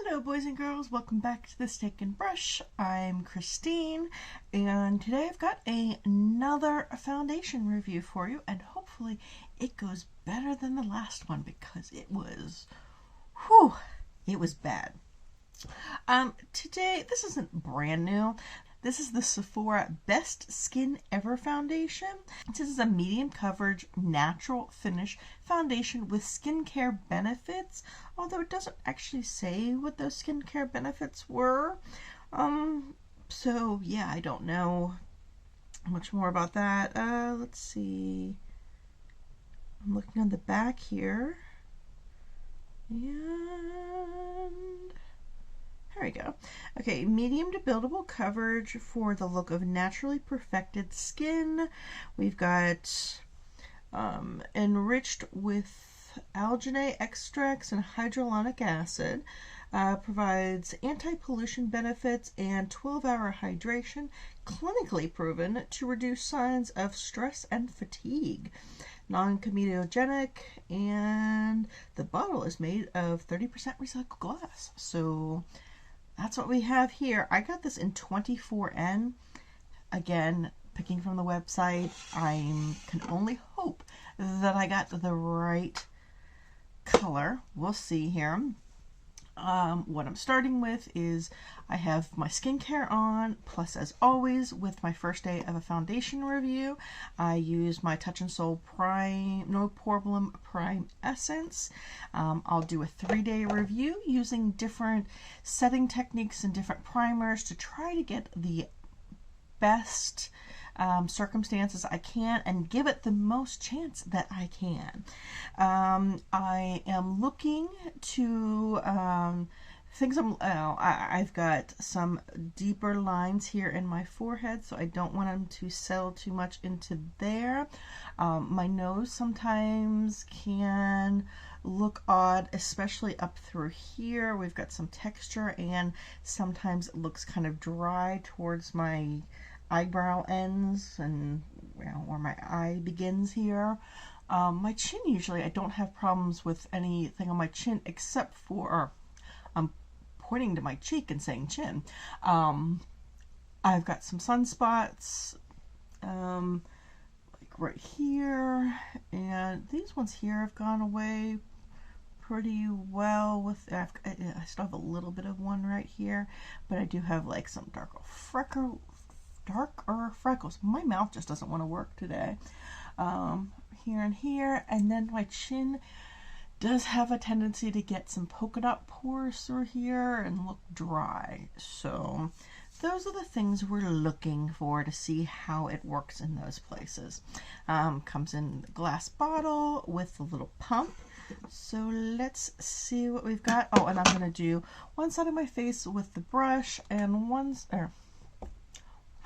Hello boys and girls, welcome back to the Stick and Brush. I'm Christine and today I've got another foundation review for you, and hopefully it goes better than the last one because it was bad. Today, this isn't brand new. This is the Sephora Best Skin Ever Foundation. This is a medium coverage, natural finish foundation with skincare benefits, although it doesn't actually say what those skincare benefits were. So yeah, I don't know much more about that. Let's see. I'm looking on the back here. And there we go. Okay, medium to buildable coverage for the look of naturally perfected skin. We've got enriched with alginate extracts and hyaluronic acid. Provides anti-pollution benefits and 12-hour hydration, clinically proven to reduce signs of stress and fatigue. Non-comedogenic, and the bottle is made of 30% recycled glass. So that's what we have here. I got this in 24N. Again, picking from the website, I can only hope that I got the right color. We'll see here. What I'm starting with is I have my skincare on, plus as always with my first day of a foundation review, I use my Touch and Soul Prime No Problem Prime Essence. I'll do a 3-day review using different setting techniques and different primers to try to get the best circumstances I can and give it the most chance that I can. I am looking to I've got some deeper lines here in my forehead, so I don't want them to settle too much into there. My nose sometimes can look odd, especially up through here. We've got some texture, and sometimes it looks kind of dry towards my eyebrow ends and where my eye begins here. My chin, usually I don't have problems with anything on my chin except for I'm pointing to my cheek and saying chin. I've got some sunspots like right here, and these ones here have gone away pretty well. With I still have a little bit of one right here, but I do have like some darker freckles. My mouth just doesn't want to work today. Here and here, and then my chin does have a tendency to get some polka dot pores through here and look dry. So those are the things we're looking for to see how it works in those places. Comes in the glass bottle with a little pump. So let's see what we've got. Oh, and I'm going to do one side of my face with the brush and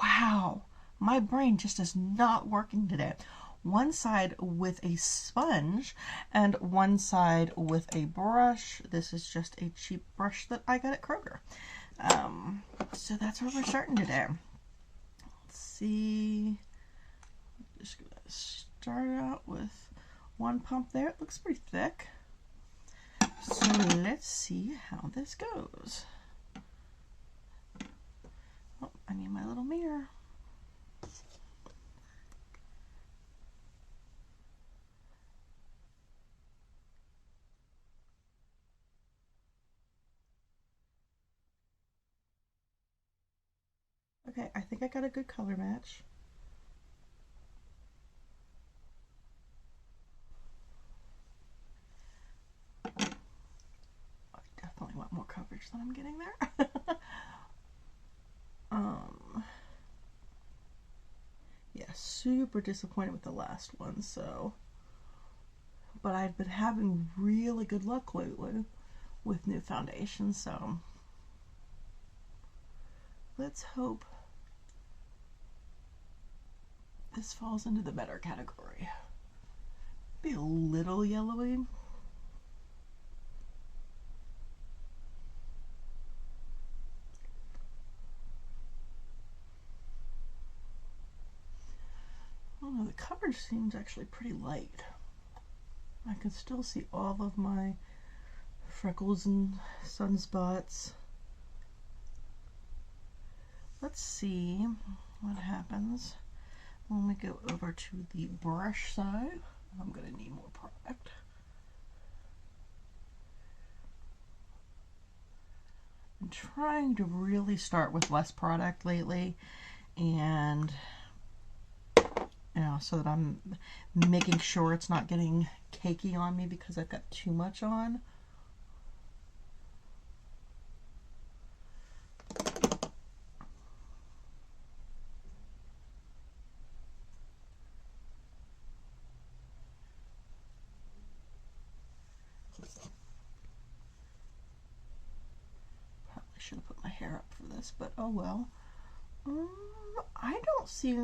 wow, my brain just is not working today. One side with a sponge and one side with a brush. This is just a cheap brush that I got at Kroger. So that's where we're starting today. Let's see. Just gonna start out with one pump there. It looks pretty thick. So let's see how this goes. Oh, I need my little mirror. Okay, I think I got a good color match. I definitely want more coverage than I'm getting there. Yeah, super disappointed with the last one, so. But I've been having really good luck lately with new foundations, so let's hope this falls into the better category. Be a little yellowy. Oh, the coverage seems actually pretty light. I can still see all of my freckles and sunspots. Let's see what happens when we go over to the brush side. I'm going to need more product. I'm trying to really start with less product lately, and so that I'm making sure it's not getting cakey on me because I've got too much on. Should have put my hair up for this, but oh well. I don't see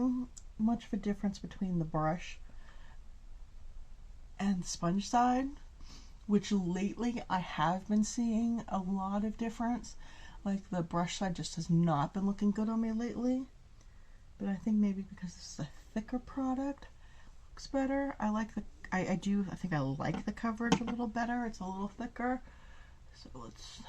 much of a difference between the brush and sponge side, which lately I have been seeing a lot of difference. Like the brush side just has not been looking good on me lately, but I think maybe because this is a thicker product, looks better. I like the I think I like the coverage a little better. It's a little thicker, so let's.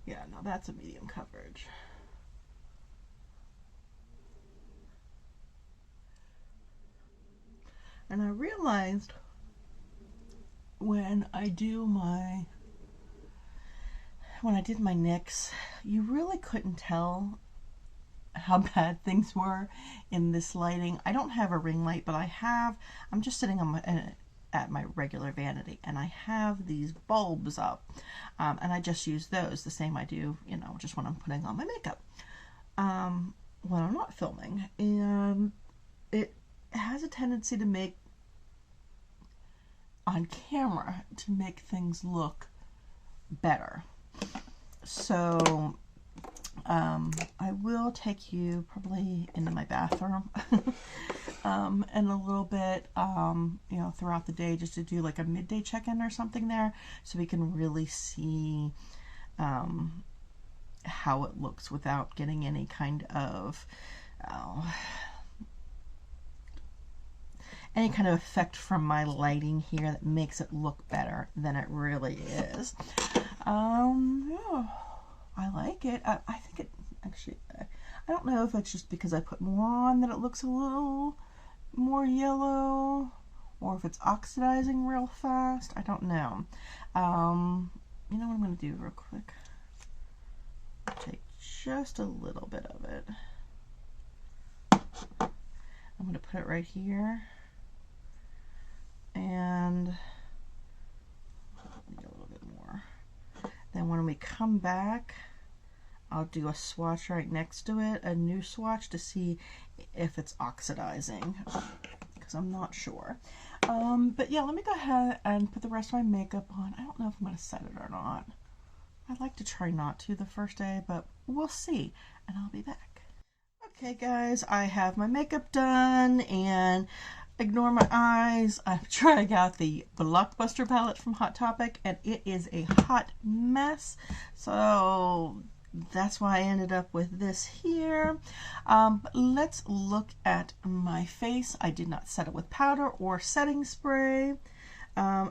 Yeah, now that's a medium coverage. And I realized when I did my NYX, you really couldn't tell how bad things were in this lighting. I don't have a ring light, but I'm just sitting on at my regular vanity, and I have these bulbs up, and I just use those the same I do, just when I'm putting on my makeup, when I'm not filming, and it has a tendency to make, on camera, to make things look better. So I will take you probably into my bathroom and a little bit, throughout the day, just to do like a midday check-in or something there, so we can really see how it looks without getting any kind of effect from my lighting here that makes it look better than it really is. Yeah, I like it. I think it actually, I don't know if it's just because I put more on that it looks a little more yellow, or if it's oxidizing real fast. I don't know. You know what I'm going to do real quick? Take just a little bit of it. I'm going to put it right here. And a little bit more. Then when we come back, I'll do a swatch right next to it, a new swatch, to see if it's oxidizing, because I'm not sure. But yeah, let me go ahead and put the rest of my makeup on. I don't know if I'm going to set it or not. I'd like to try not to the first day, but we'll see, and I'll be back. Okay guys, I have my makeup done, and ignore my eyes. I'm trying out the Blockbuster palette from Hot Topic, and it is a hot mess. So that's why I ended up with this here. But let's look at my face. I did not set it with powder or setting spray.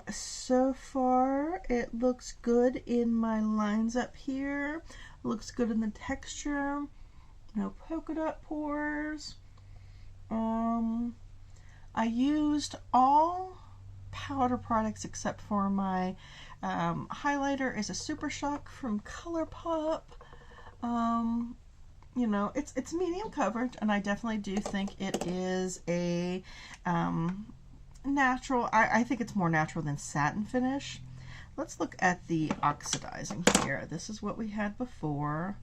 So far, it looks good in my lines up here. Looks good in the texture. No polka dot pores. I used all powder products except for my highlighter is a Super Shock from ColourPop. It's medium coverage, and I definitely do think it is a natural. I think it's more natural than satin finish. Let's look at the oxidizing here. This is what we had before,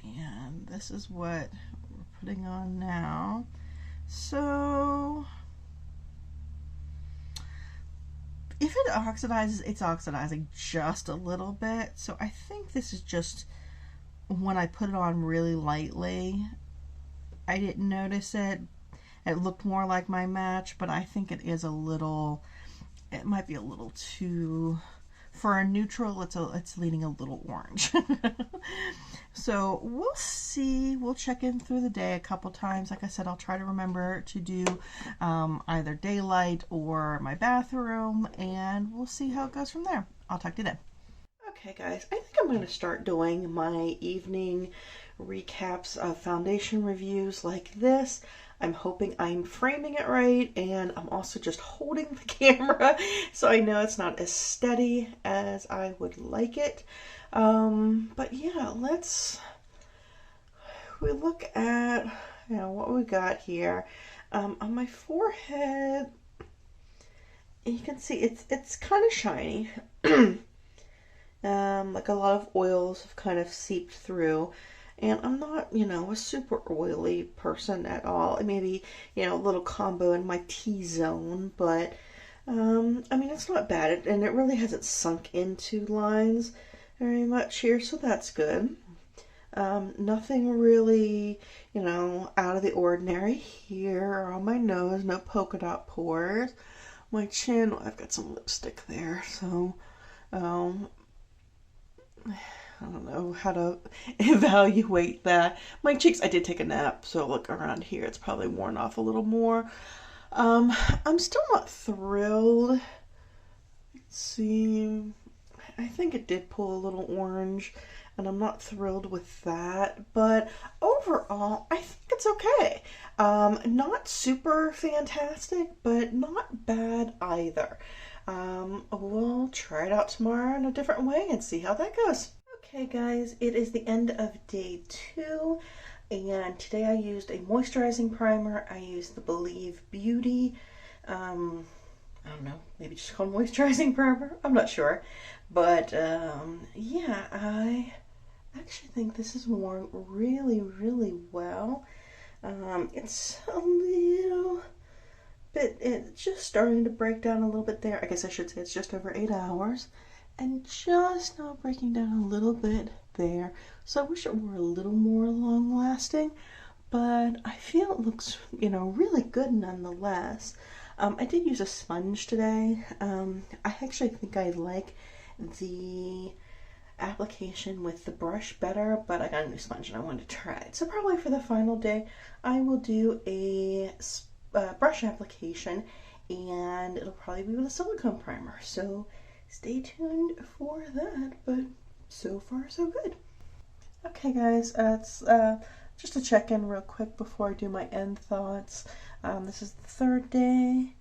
and this is what we're putting on now. So if it oxidizes, it's oxidizing just a little bit. So I think this is just when I put it on really lightly, I didn't notice it. It looked more like my match, but I think it is a little, it might be a little too For a neutral, it's leaning a little orange. So we'll see. We'll check in through the day a couple times. Like I said, I'll try to remember to do either daylight or my bathroom, and we'll see how it goes from there. I'll talk to you then. Okay guys, I think I'm going to start doing my evening recaps of foundation reviews like this. I'm hoping I'm framing it right, and I'm also just holding the camera so I know it's not as steady as I would like it. But yeah, we look at, you know, what we got here. On my forehead, you can see it's kind of shiny. Like a lot of oils have kind of seeped through, and I'm not, you know, a super oily person at all. Maybe, you know, a little combo in my T-zone, but I mean, it's not bad, and it really hasn't sunk into lines very much here, so that's good. Nothing really, you know, out of the ordinary here on my nose. No polka dot pores. My chin, well, I've got some lipstick there, so I don't know how to evaluate that. My cheeks, I did take a nap, so look around here, it's probably worn off a little more. I'm still not thrilled. Let's see. I think it did pull a little orange, and I'm not thrilled with that, but overall, I think it's okay. Not super fantastic, but not bad either. We'll try it out tomorrow in a different way and see how that goes. Okay guys, it is the end of day 2, and today I used a moisturizing primer. I used the Believe Beauty, I don't know, maybe just called moisturizing primer, I'm not sure. But yeah, I actually think this is worn really, really well. It's a little bit, it's just starting to break down a little bit there. I guess I should say it's just over 8 hours. And just now breaking down a little bit there. So I wish it were a little more long lasting, but I feel it looks, you know, really good nonetheless. I did use a sponge today. I actually think I like the application with the brush better, but I got a new sponge and I wanted to try it. So probably for the final day, I will do a brush application, and it'll probably be with a silicone primer. So stay tuned for that, but so far so good. Okay guys, it's just to check in real quick before I do my end thoughts. This is the 3rd day.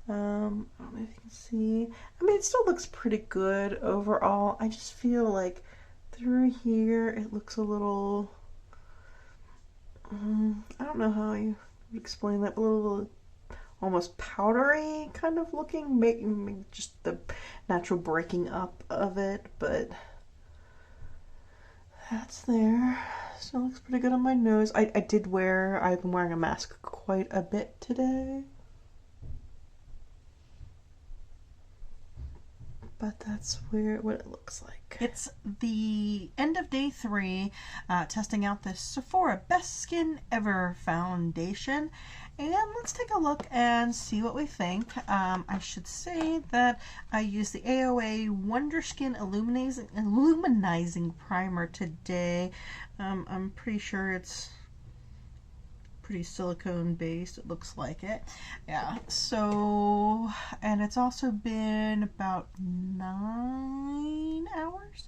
I don't know if you can see. I mean, it still looks pretty good overall. I just feel like through here it looks a little, I don't know how you would explain that, but a little almost powdery kind of looking, maybe just the natural breaking up of it, but that's there. Still looks pretty good on my nose. I've been wearing a mask quite a bit today, but that's what it looks like. It's the end of day 3, testing out this Sephora Best Skin Ever foundation, and let's take a look and see what we think. I should say that I used the AOA Wonder Skin Illuminizing Primer today. I'm pretty sure it's pretty silicone based, it looks like it. Yeah, so, and it's also been about 9 hours,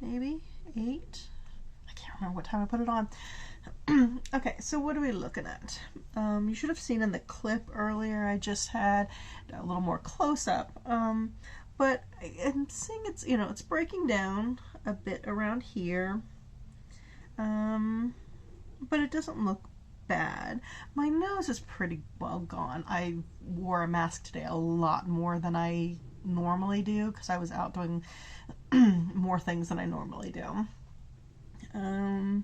maybe 8. I can't remember what time I put it on. Okay, so what are we looking at? You should have seen in the clip earlier I just had a little more close-up, but I'm seeing it's, you know, it's breaking down a bit around here, but it doesn't look bad. My nose is pretty well gone. I wore a mask today a lot more than I normally do because I was out doing more things than I normally do. My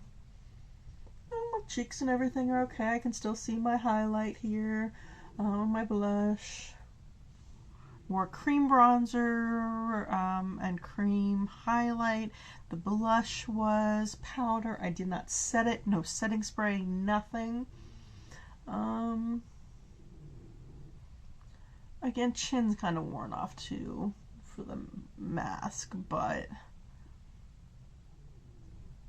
cheeks and everything are okay. I can still see my highlight here, my blush. More cream bronzer and cream highlight. The blush was powder. I did not set it. No setting spray, nothing. Again, chin's kind of worn off too for the mask, but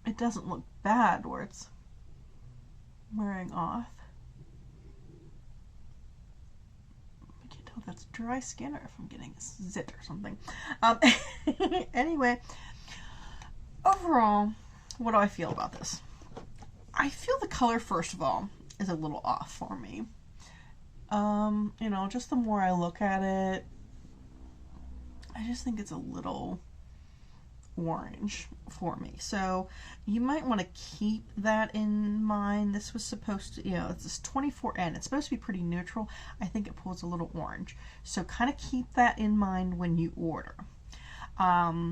it doesn't look bad where it's wearing off. I can't tell if that's dry skin or if I'm getting zit or something. Anyway, overall, what do I feel about this? I feel the color, first of all, is a little off for me. You know, just the more I look at it, I just think it's a little orange for me. So you might want to keep that in mind. This was supposed to, you know, it's this 24N. It's supposed to be pretty neutral. I think it pulls a little orange. So kind of keep that in mind when you order. I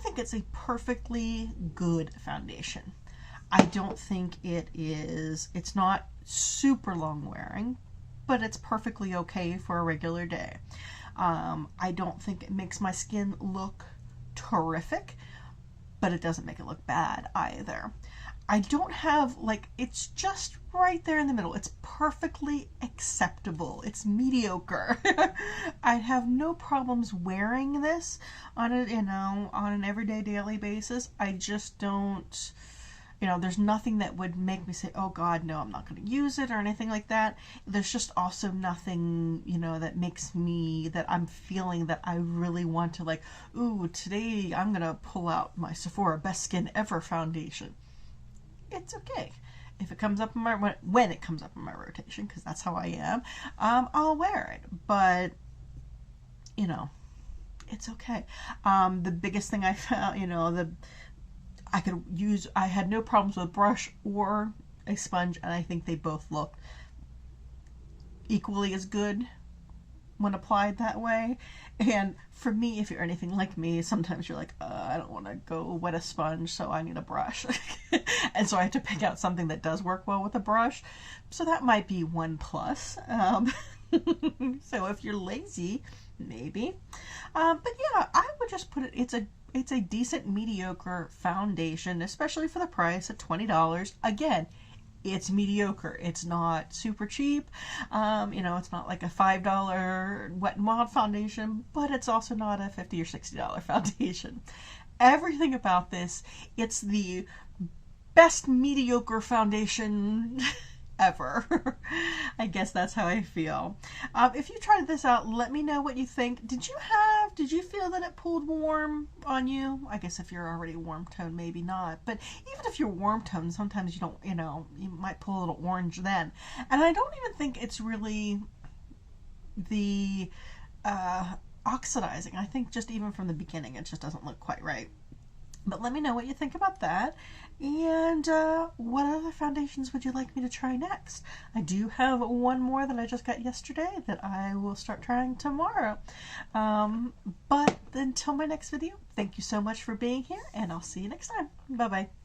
think it's a perfectly good foundation. I don't think it's not super long wearing, but it's perfectly okay for a regular day. I don't think it makes my skin look terrific, but it doesn't make it look bad either. I don't have, like, it's just right there in the middle. It's perfectly acceptable. It's mediocre. I have no problems wearing this on a, you know, on an everyday daily basis. I just don't, you know, there's nothing that would make me say, oh God, no, I'm not going to use it or anything like that. There's just also nothing, you know, that makes me, that I'm feeling that I really want to, like, ooh, today I'm going to pull out my Sephora Best Skin Ever foundation. It's okay. If it comes up in my, when it comes up in my rotation, because that's how I am, I'll wear it. But, you know, it's okay. The biggest thing I found, you know, I had no problems with brush or a sponge, and I think they both looked equally as good when applied that way. And for me, if you're anything like me, sometimes you're like, I don't want to go wet a sponge, so I need a brush. And so I have to pick out something that does work well with a brush. So that might be one plus. So if you're lazy, maybe. But yeah, I would just put it, it's a decent mediocre foundation, especially for the price of $20. Again, it's mediocre. It's not super cheap. You know, it's not like a $5 Wet n Wild foundation, but it's also not a $50 or $60 foundation. Everything about this, it's the best mediocre foundation ever. I guess that's how I feel. If you tried this out, let me know what you think. Did you feel that it pulled warm on you? I guess if you're already warm tone, maybe not. But even if you're warm tone, sometimes you don't, you know, you might pull a little orange then. And I don't even think it's really the oxidizing. I think just even from the beginning, it just doesn't look quite right. But let me know what you think about that. And what other foundations would you like me to try next? I do have one more that I just got yesterday that I will start trying tomorrow. But until my next video, thank you so much for being here, and I'll see you next time. Bye-bye.